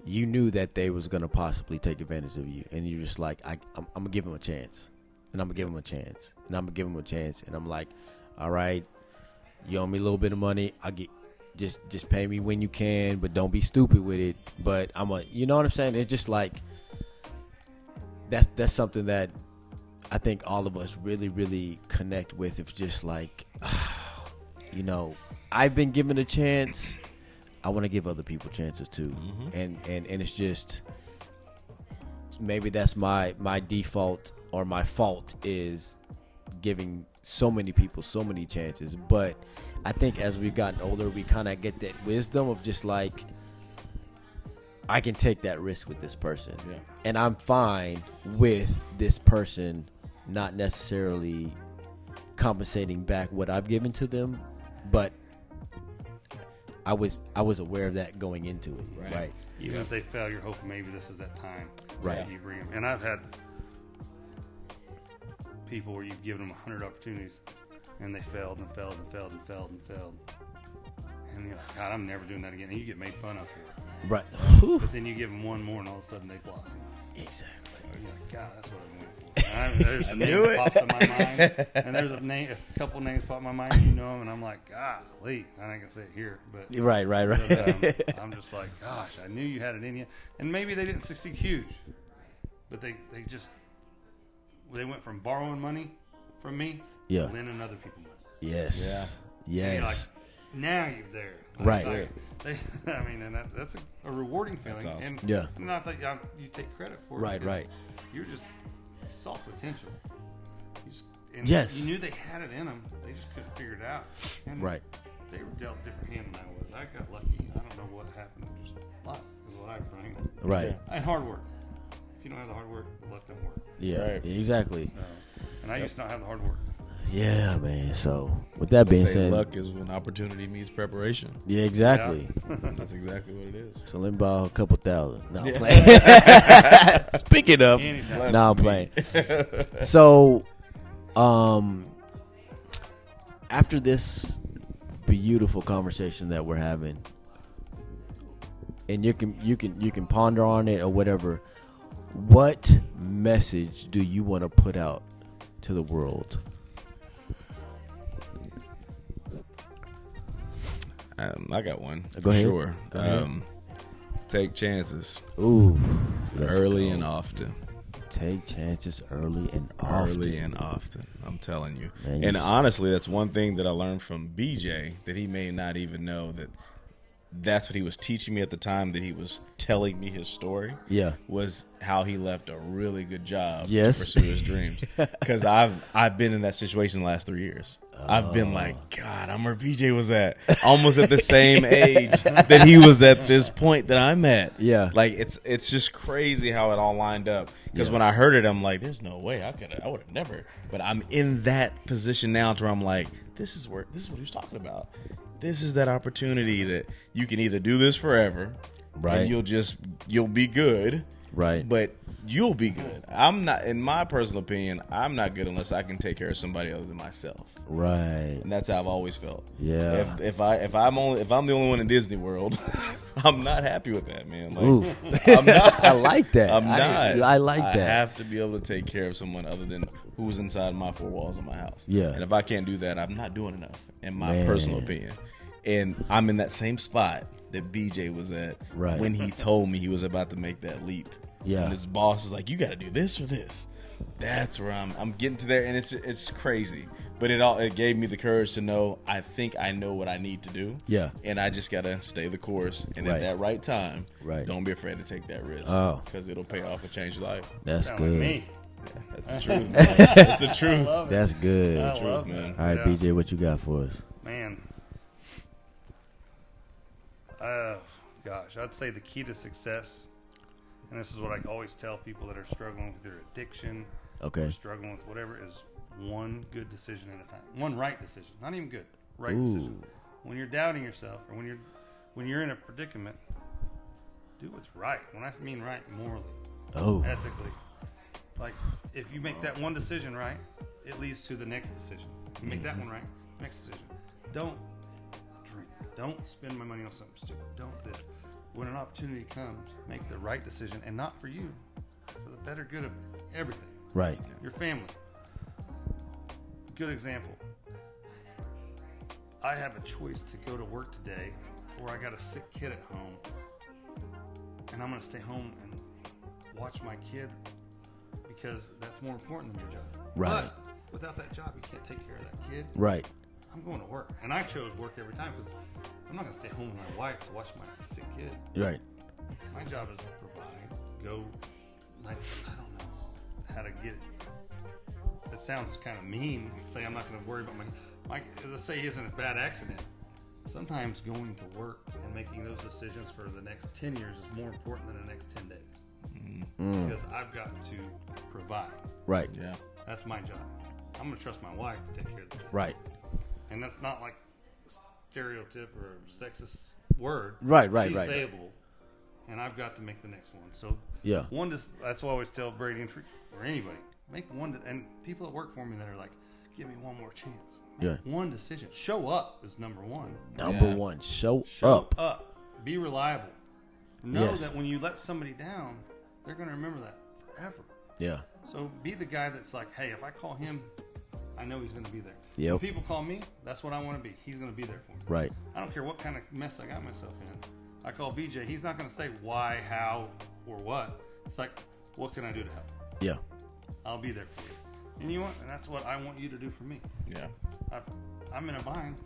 you knew that they was going to possibly take advantage of you. And you're just like, I'm going to give them a chance. And I'm going to give them a chance. And I'm going to give them a chance. And I'm like, all right, you owe me a little bit of money. I'll get, just pay me when you can, but don't be stupid with it. But you know what I'm saying? It's just like, that's something that I think all of us really, really connect with. It's just like, you know, I've been given a chance. I want to give other people chances too. Mm-hmm. And it's just, maybe that's my default or my fault is giving so many people so many chances. But I think as we've gotten older, we kind of get that wisdom of just like, I can take that risk with this person. Yeah. And I'm fine with this person not necessarily compensating back what I've given to them, but I was aware of that going into it, right? Even if they fail, you're hoping maybe this is that time. Right. You bring them. And I've had people where you've given them 100 opportunities, and they failed and failed and failed and failed and failed. And you're like, God, I'm never doing that again. And you get made fun of for it. Right. But then you give them one more, and all of a sudden they blossom. Exactly. So you're like, God, that's what I'm waiting for. There's a name that pops in my mind, and there's a couple names pop in my mind. You know them, and I'm like, golly, I ain't gonna say it here, but Right. But, I'm just like, gosh, I knew you had it in you, and maybe they didn't succeed huge, but they went from borrowing money from me to lending other people money. Yes. Yeah. Yes. And you're like, now you're there. Right. Like, and that's a rewarding feeling. Awesome. And not that you take credit for it. Right. You just saw potential. Yes. You knew they had it in them. They just couldn't figure it out. And they were dealt a different hand than I was. I got lucky. I don't know what happened. Just luck is what I bring. Right. And hard work. If you don't have the hard work, the luck don't work. Yeah. Right. Exactly. And I used to not have the hard work. Yeah, man. So with that being said, luck is when opportunity meets preparation. Yeah, exactly. Yeah. That's exactly what it is. So let me borrow a couple thousand. No, I'm playing. Speaking of, I'm playing. So, after this beautiful conversation that we're having, and you can ponder on it or whatever. What message do you want to put out to the world? I got one. Go ahead. Sure. Go ahead. Take chances. Ooh, Early and often. Take chances early and often. Early and often. I'm telling you. Man, and honestly, that's one thing that I learned from BJ that he may not even know that's what he was teaching me at the time that he was telling me his story. Yeah. Was how he left a really good job Yes. to pursue his dreams. Because I've been in that situation the last 3 years. I've been like, God, I'm where BJ was at. Almost at the same age that he was at this point that I'm at. Yeah. Like it's just crazy how it all lined up. Because when I heard it, I'm like, there's no way I would have never. But I'm in that position now to where I'm like, this is what he was talking about. This is that opportunity that you can either do this forever, right? And you'll be good, right? But you'll be good. I'm not, in my personal opinion, I'm not good unless I can take care of somebody other than myself, right? And that's how I've always felt. Yeah. If I'm the only one in Disney World, I'm not happy with that, man. Like, Ooh. I'm not. I like that. I'm not. I like that. I have to be able to take care of someone other than who's inside my four walls of my house. Yeah. And if I can't do that, I'm not doing enough, in my personal opinion. And I'm in that same spot that BJ was at when he told me he was about to make that leap. Yeah. And his boss is like, you got to do this or this. That's where I'm getting to there, and it's crazy. But it gave me the courage to know I think I know what I need to do. Yeah. And I just got to stay the course. And at that right time, don't be afraid to take that risk. Oh. Because it'll pay off and change your life. That's good. Like me. Yeah, that's the truth, man. That's the truth. That's good. That's the truth, man. All right, BJ, what you got for us? Man. Gosh, I'd say the key to success, and this is what I always tell people that are struggling with their addiction, or struggling with whatever, is one good decision at a time. One right decision. Not even good. Right decision. When you're doubting yourself, or when you're in a predicament, do what's right. When I mean right, morally, ethically. Like, if you make that one decision right, it leads to the next decision. You make that one right, next decision. Don't drink. Don't spend my money on something stupid. Don't this. When an opportunity comes, make the right decision, and not for you, for the better good of everything. Right. Your family. Good example. I have a choice to go to work today, or I got a sick kid at home, and I'm going to stay home and watch my kid because that's more important than your job. Right. But without that job, you can't take care of that kid. Right. I'm going to work. And I chose work every time because I'm not going to stay home with my wife to watch my sick kid. Right. My job is to provide, I don't know how to get it. It sounds kind of mean to say I'm not going to worry about let's say he isn't a bad accident. Sometimes going to work and making those decisions for the next 10 years is more important than the next 10 days. Because I've got to provide. Right. Yeah. That's my job. I'm going to trust my wife to take care of the kid. Right. And that's not like a stereotype or a sexist word. Right. She's available, and I've got to make the next one. So yeah, that's what I always tell Brady and Tree or anybody. Make one, and people that work for me that are like, give me one more chance. Make one decision. Show up is number one. Number one. Show up. Be reliable. Know that when you let somebody down, they're going to remember that forever. Yeah. So be the guy that's like, hey, if I call him, I know he's going to be there. Yep. When people call me, that's what I want to be. He's going to be there for me. Right. I don't care what kind of mess I got myself in. I call BJ. He's not going to say why, how, or what. It's like, what can I do to help? Yeah. I'll be there for you. And you want, and that's what I want you to do for me. Yeah. I'm in a bind.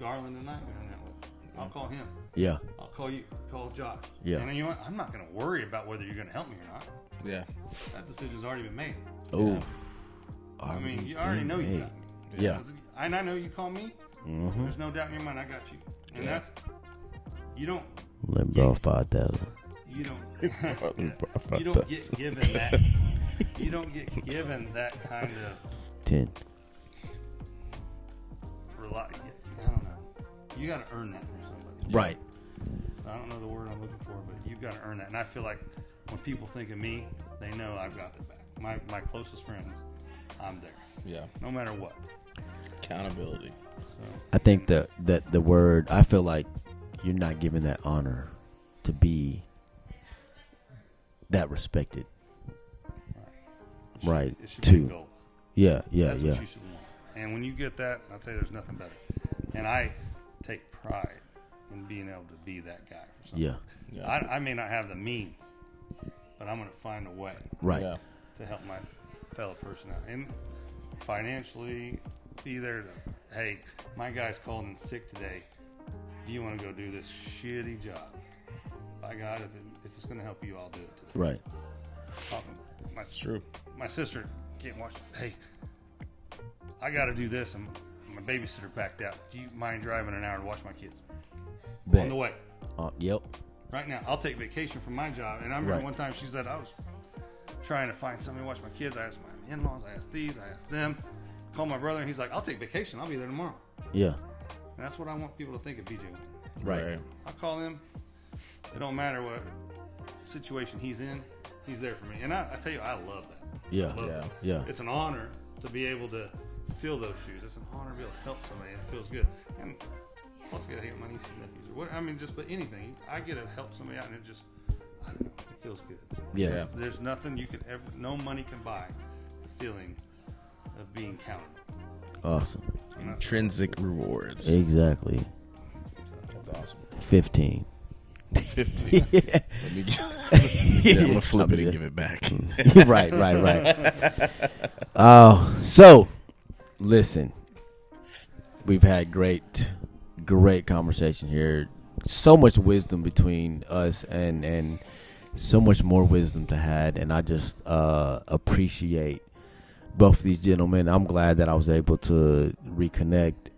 Garland and I went that way. I'll call him. Yeah. I'll call you. Call Josh. Yeah. And you know what? I'm not going to worry about whether you're going to help me or not. Yeah. That decision's already been made. Oh. Yeah. I mean, you already know you got me. Yeah. And I know you call me. Mm-hmm. There's no doubt in your mind I got you. And that's, you don't. Let me borrow 5,000. You don't. You don't get given that. You don't get given that kind of 10. I don't know. You got to earn that from somebody. Right. So I don't know the word I'm looking for, but you've got to earn that. And I feel like when people think of me, they know I've got their back. My closest friends, I'm there. Yeah. No matter what. Accountability. So, I think that the word, I feel like you're not giving that honor to be that respected. Right. It should be a goal. Yeah. That's what you should want. And when you get that, I'll tell you, there's nothing better. And I take pride in being able to be that guy for something. Yeah. I may not have the means, but I'm going to find a way. Right. To help my fellow person out. And financially, be there to, hey, my guy's called in sick today. Do you want to go do this shitty job? By God, if it's going to help you, I'll do it today. Right. That's true. My sister can't watch. Hey, I got to do this, and my babysitter backed out. Do you mind driving an hour to watch my kids? Bet. On the way. Yep. Right now, I'll take vacation from my job. And I remember one time she said, I was trying to find somebody to watch my kids. I asked my in-laws, I asked these, I asked them. Called my brother, and he's like, I'll take vacation. I'll be there tomorrow. Yeah. And that's what I want people to think of BJ. Right. I'll call him. It don't matter what situation he's in. He's there for me. And I tell you, I love that. Yeah. It's an honor to be able to fill those shoes. It's an honor to be able to help somebody. It feels good. And once I get to help my nieces and nephews, or what, I mean, just but anything, I get to help somebody out, and it just, I don't know, it feels good. Yeah. There's nothing you can ever, no money can buy the feeling of being counted. Awesome. Intrinsic rewards. Exactly. That's awesome. 15. 15. Yeah. I'm gonna flip it and give it back. right. So listen, we've had great conversation here. So much wisdom between us, and so much more wisdom to have. And I just appreciate both of these gentlemen. I'm glad that I was able to reconnect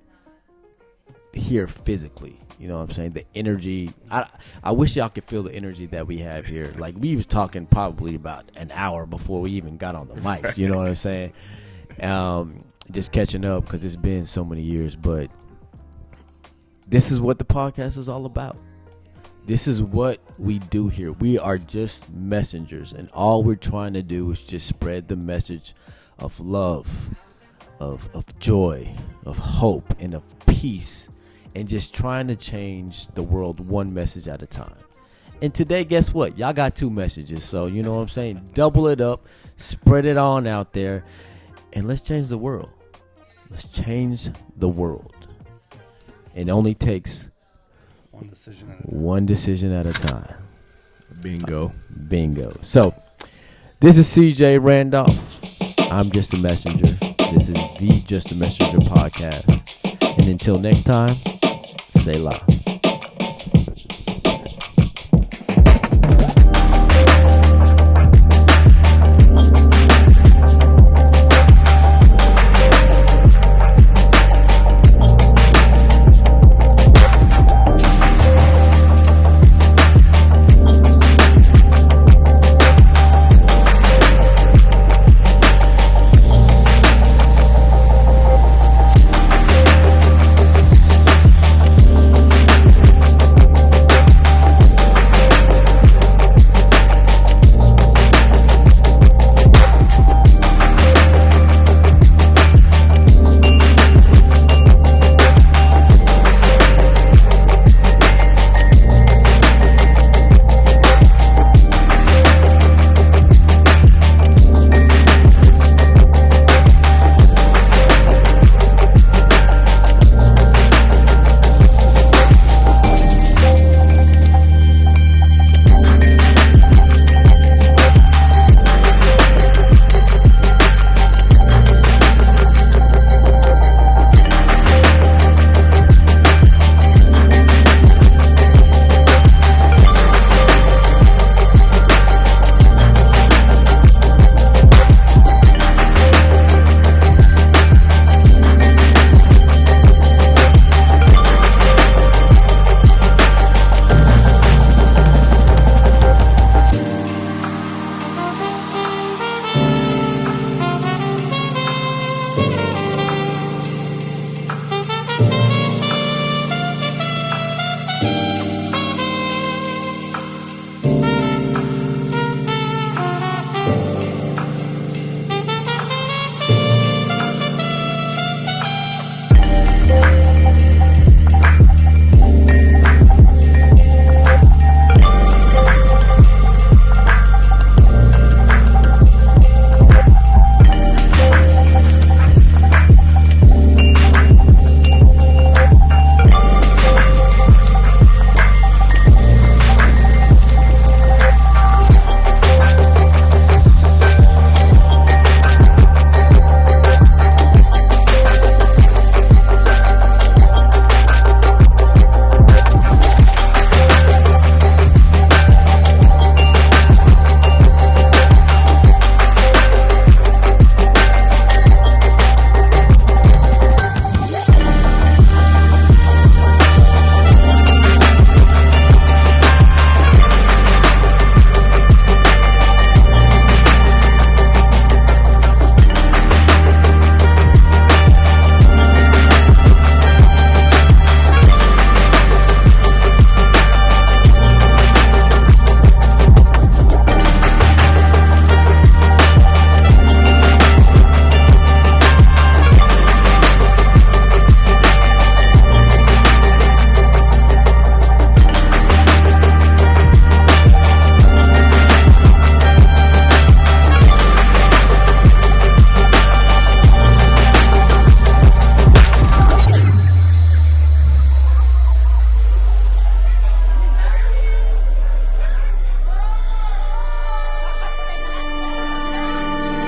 here physically. You know what I'm saying? The energy. I wish y'all could feel the energy that we have here. Like, we was talking probably about an hour before we even got on the mics. You know what I'm saying? Just catching up because it's been so many years. But this is what the podcast is all about. This is what we do here. We are just messengers. And all we're trying to do is just spread the message of love, of joy, of hope, and of peace. And just trying to change the world one message at a time. And today, guess what? Y'all got 2 messages. So, you know what I'm saying? Double it up. Spread it on out there. And let's change the world. Let's change the world. It only takes one decision at a time. Bingo. So, this is CJ Randolph. I'm Just a Messenger. This is the Just a Messenger podcast. And until next time, Selah.